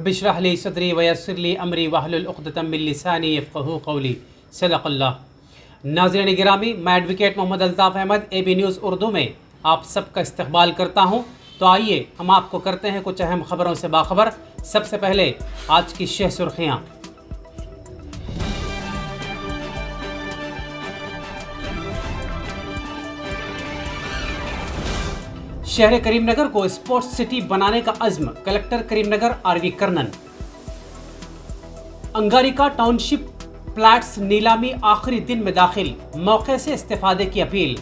Rabbi इश्रह ली सदरी वयस्सिर ली अमरी वहलुल उक़दतम मिन लिसानी यफ़क़हू क़ौली। सदक़ल्लाह। नाज़रीन गिरामी, मैं advocate Mohammad Altaf Ahmed AB news Urdu में आप सबका इस्तक़बाल करता हूँ। तो आइए हम आपको करते हैं कुछ अहम खबरों से बाखबर। सबसे पहले आज की शेह सुर्खियाँ। शहर करीमनगर को स्पोर्ट्स सिटी बनाने का अज़्म, collector Karimnagar RV Karnan. Angarika township flats नीलामी आखिरी दिन में दाखिल, मौके से इस्तेफादे की अपील।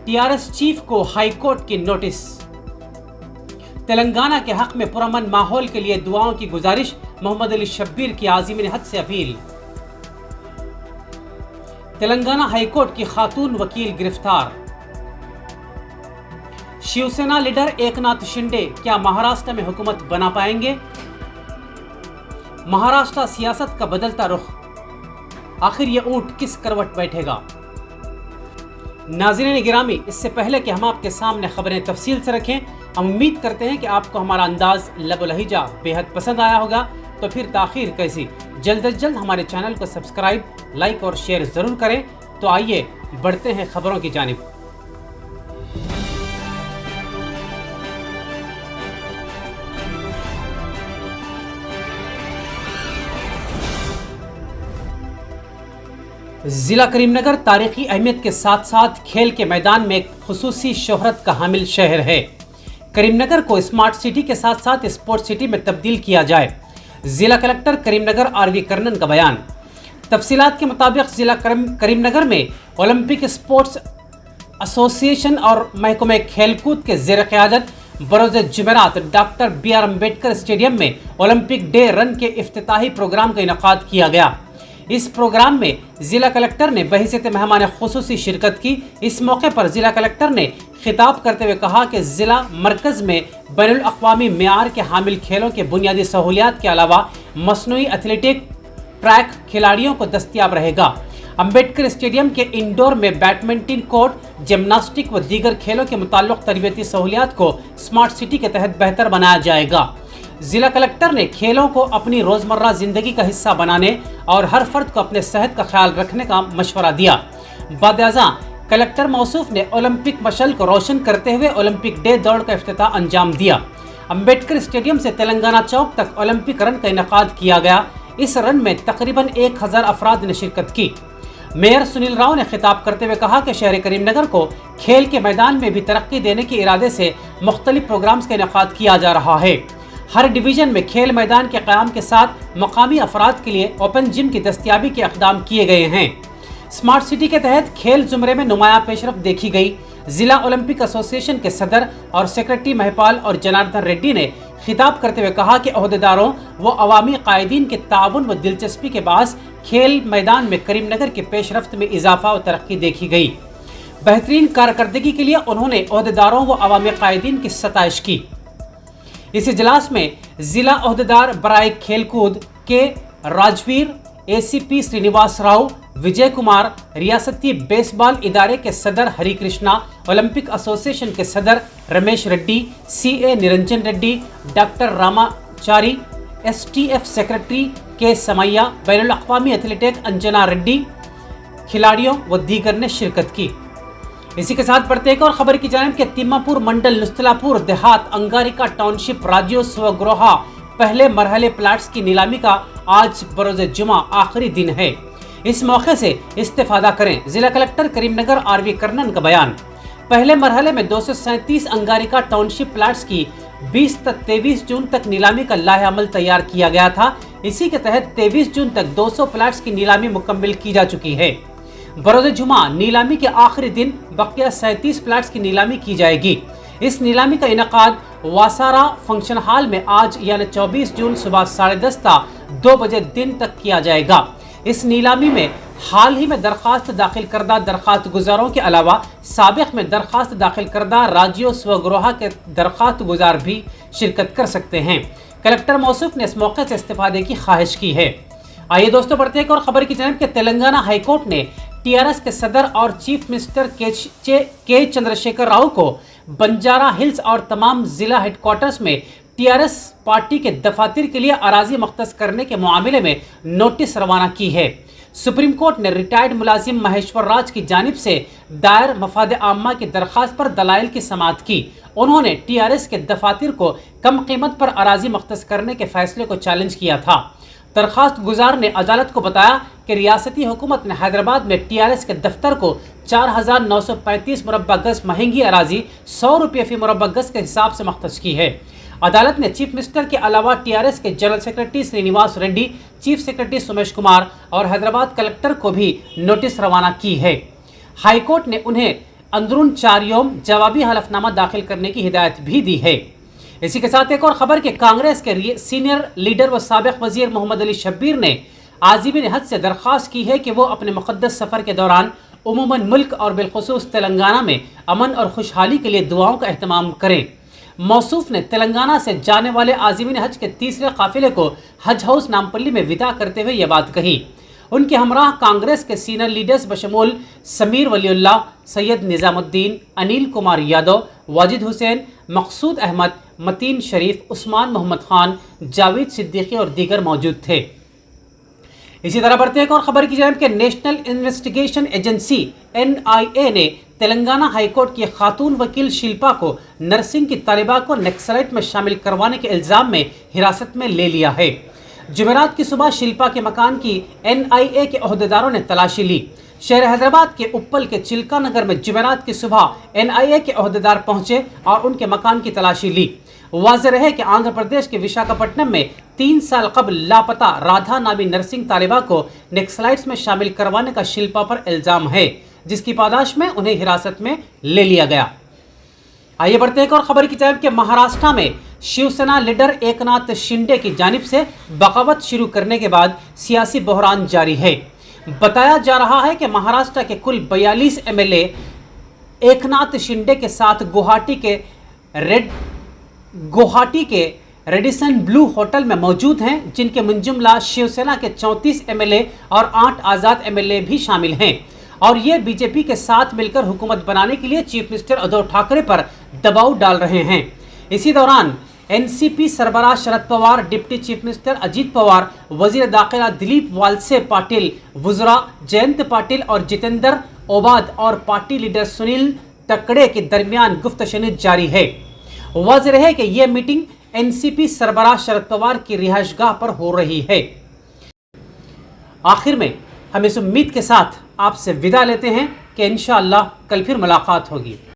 TRS चीफ को हाई कोर्ट की नोटिस। तेलंगाना के हक में पुरअमन माहौल के लिए दुआओं की गुजारिश, मोहम्मद अली शब्बीर की आज़मीन हद से अपील। तेलंगाना हाई कोर्ट की खातून वकील गिरफ्तार। शिवसेना लीडर एकनाथ शिंदे क्या महाराष्ट्र में हुकूमत बना पाएंगे? महाराष्ट्र सियासत का बदलता रुख, आखिर ये ऊंट किस करवट बैठेगा? नाज़रीन गिरामी, इससे पहले कि हम आपके सामने खबरें तफसील से रखें, हम उम्मीद करते हैं कि आपको हमारा अंदाज लब लहजा बेहद पसंद आया होगा। तो फिर ताखीर कैसी, जल्द अज जल्द हमारे चैनल को सब्सक्राइब, लाइक और शेयर ज़रूर करें। तो आइए बढ़ते हैं खबरों की जानिब। ज़िला करीमनगर तारीखी अहमियत के साथ साथ खेल के मैदान में एक खुसूसी शोहरत का हामिल शहर है। करीमनगर को स्मार्ट सिटी के साथ साथ स्पोर्ट्स सिटी में तब्दील किया जाए, ज़िला कलेक्टर करीमनगर RV कर्नन का बयान। तफसीलात के मुताबिक ज़िला करीमनगर में ओलंपिक स्पोर्ट्स एसोसिएशन और महकमे खेलकूद के ज़ेर क़यादत बरोज़ जुमेरात डॉक्टर BR अम्बेडकर स्टेडियम में ओलंपिक डे रन के इफ्तिताही प्रोग्राम का इनेकाद किया गया। इस प्रोग्राम में ज़िला कलेक्टर ने बहैसियत मेहमान खुसूसी शिरकत की। इस मौके पर ज़िला कलेक्टर ने खिताब करते हुए कहा कि ज़िला मरकज़ में बैनुल अक़वामी मेयार के हामिल खेलों के बुनियादी सहूलियात के अलावा मसनूई एथलेटिक ट्रैक खिलाड़ियों को दस्तयाब रहेगा। अम्बेडकर स्टेडियम के इंडोर में बैडमिंटन कोर्ट, जिम्नास्टिक व दीगर खेलों के मुताल्लिक़ तरबियती सहूलियात को स्मार्ट सिटी के तहत बेहतर बनाया जाएगा। ज़िला कलेक्टर ने खेलों को अपनी रोज़मर्रा ज़िंदगी का हिस्सा बनाने और हर फर्द को अपने सेहत का ख्याल रखने का मशवरा दिया। बादअज़ां कलेक्टर मौसूफ ने ओलंपिक मशल को रोशन करते हुए ओलंपिक डे दौड़ का इफ्तिताह अंजाम दिया। अम्बेडकर स्टेडियम से तेलंगाना चौक तक ओलंपिक रन का इनेकाद किया गया। इस रन में तकरीबन 1000 अफराद ने शिरकत की। मेयर सुनील राव ने खिताब करते हुए कहा कि शहर करीमनगर को खेल के मैदान में भी तरक्की देने के इरादे से मुख्तलिफ प्रोग्राम्स का इनेकाद किया जा रहा है। हर डिवीज़न में खेल मैदान के क़याम के साथ मकामी अफराद के लिए ओपन जिम की दस्तयाबी के इक़दाम किए गए हैं। स्मार्ट सिटी के तहत खेल ज़ुमरे में नुमाया पेशरफ देखी गई। ज़िला ओलंपिक एसोसिएशन के सदर और सेक्रेटरी महिपाल और जनार्दन रेड्डी ने खिताब करते हुए कहा कि ओहदेदारों व अवामी कायदीन के ताउन व दिलचस्पी के बायस खेल मैदान में करीमनगर के पेशरफ्त में इजाफा व तरक्की देखी गई। बेहतरीन कारकर्दगी के लिए उन्होंने ओहदेदारों व अवामी कायदीन की सताइश की। इस इजलास में ज़िला ओहदेदार बराए खेलकूद के राजवीर, ACP श्रीनिवास राव, विजय कुमार, रियासती बेसबॉल इदारे के सदर हरी कृष्णा, ओलंपिक एसोसिएशन के सदर Ramesh Reddy, CA Niranjan Reddy, doctor Ramachari, STF secretary के समैया, बैनुल अक़वामी एथलेटिक अंजना रेड्डी, खिलाड़ियों व दीगर ने शिरकत की। इसी के साथ बढ़ते एक और खबर की जानिब के तिम्मापुर मंडल नुस्तलापुर देहात अंगारिका टाउनशिप राज्य स्वगृह पहले मरहले प्लाट्स की नीलामी का आज बरोज़ जुमा आखिरी दिन है। इस मौके से इस्तेफादा करें, ज़िला कलेक्टर करीमनगर RV कर्नन का बयान। पहले मरहले में 237 अंगारिका टाउनशिप प्लाट्स की 20 से 23 जून तक नीलामी का लाहे अमल तैयार किया गया था। इसी के तहत 23 जून तक 200 प्लाट्स की नीलामी मुकम्मल की जा चुकी है। बरोज़ जुमा नीलामी के आखिरी दिन बकिया 37 प्लाट्स की नीलामी की जाएगी। इस नीलामी का इनेकाद वासारा फंक्शन हॉल में आज यानी 24 जून सुबह 10:30 ता 2 बजे दिन तक किया जाएगा। इस नीलामी में हाल ही में दरख्वास्त दाखिल करदा दरख्वास्त गुजारों के अलावा साबिक में दरख्वास्त दाखिल करदा राज्यों स्वगृह के दरख्वास्त गुजार भी शिरकत कर सकते हैं। कलेक्टर मौसूफ ने इस मौके से इस्तेफादे की ख्वाहिश की है। आइए दोस्तों बढ़ते हैं एक और खबर की जानिब के तेलंगाना हाईकोर्ट ने TRS के सदर और चीफ मिनिस्टर के चंद्रशेखर राव को बंजारा हिल्स और तमाम जिला हेडक्वार्टर्स में टीआरएस पार्टी के दफातर के लिए अराजी मख्तस करने के मामले में नोटिस रवाना की है। सुप्रीम कोर्ट ने रिटायर्ड मुलाजिम महेश्वर राज की जानिब से दायर मफाद आम्मा की दरख्वास्त पर दलाइल की समाअत की। उन्होंने टीआरएस के दफातर को कम कीमत पर अराजी मख्तस करने के फैसले को चैलेंज किया था। दरख्वास्त गुजार ने अदालत को बताया कि रियासती हुकूमत ने हैदराबाद में टीआरएस के दफ्तर को 4,935 मुरब्बा गज महंगी अराजी 100 रुपये फी मुरब्बा गज के हिसाब से मख्तस की है। अदालत ने चीफ मिनिस्टर के अलावा टीआरएस के general secretary Srinivas Reddy, chief secretary Somesh Kumar और हैदराबाद कलेक्टर को भी नोटिस रवाना की है। हाईकोर्ट ने उन्हें अंदरून 4 यौम जवाबी हलफनामा दाखिल करने की हिदायत भी दी है। इसी के साथ एक और खबर कि कांग्रेस के सीनियर लीडर व साबिक वजीर मोहम्मद अली शब्बीर ने आज़िमीन हज से दरख्वास्त की है कि वो अपने मुक़द्दस सफ़र के दौरान उमूमन मुल्क और बिलखुसूस तेलंगाना में अमन और खुशहाली के लिए दुआओं का अहतमाम करें। मौसूफ ने तेलंगाना से जाने वाले आज़िमीन हज के तीसरे काफिले को हज हाउस नामपल्ली में विदा करते हुए ये बात कही। उनके हमराह कांग्रेस के सीनियर लीडर्स बशमूल समीर वलीउल्लाह, सैयद निज़ामुद्दीन, अनिल कुमार यादव, वाजिद हुसैन, मकसूद अहमद, मतीन शरीफ, उस्मान मोहम्मद खान, जावेद सिद्दीकी और दीगर मौजूद थे। इसी तरह बढ़ते एक और खबर की जानिब के नेशनल इन्वेस्टिगेशन एजेंसी NIA ने तेलंगाना हाईकोर्ट की खातून वकील शिल्पा को नर्सिंग की तालिबा को नक्सलाइट में शामिल करवाने के इल्ज़ाम में हिरासत में ले लिया है। जुमेरात की सुबह शिल्पा के मकान की NIA के अहदेदारों ने तलाशी ली। शहर हैदराबाद के उप्पल के चिल्का नगर में जुमेरात की सुबह NIA के अहदेदार पहुंचे और उनके मकान की तलाशी ली। वाज़ेह रहे कि आंध्र प्रदेश के विशाखापट्टनम में 3 साल कबल लापता राधा नामी नर्सिंग तालिबा को नक्सलाइट्स में शामिल करवाने का शिल्पा पर इल्ज़ाम है, जिसकी पादाश में उन्हें हिरासत में ले लिया गया। आइए बढ़ते हैं एक और खबर की जानिब कि महाराष्ट्र में शिवसेना लीडर एकनाथ शिंदे की जानिब से बगावत शुरू करने के बाद सियासी बहरान जारी है। बताया जा रहा है कि महाराष्ट्र के कुल 42 MLA एकनाथ शिंदे के साथ गुवाहाटी के रेडिसन ब्लू होटल में मौजूद हैं, जिनके मुंजुमला शिवसेना के 34 MLA और 8 आज़ाद MLA भी शामिल हैं और ये बीजेपी के साथ मिलकर हुकूमत बनाने के लिए चीफ मिनिस्टर उद्धव ठाकरे पर दबाव डाल रहे हैं। इसी दौरान NCP सरबराह Sharad Pawar, deputy chief minister Ajit Pawar, वजीर दाखिला दिलीप वालसे पाटिल, वुज़रा जयंत पाटिल और जितेंद्र ओबाद और पार्टी लीडर सुनील तकड़े के दरमियान गुफ्तशनीद जारी है। वाज़ेह है कि यह मीटिंग NCP सरबराह शरद पवार की रिहाइशगाह पर हो रही है। आखिर में हम इस उम्मीद के साथ आपसे विदा लेते हैं कि इंशाअल्लाह कल फिर मुलाकात होगी।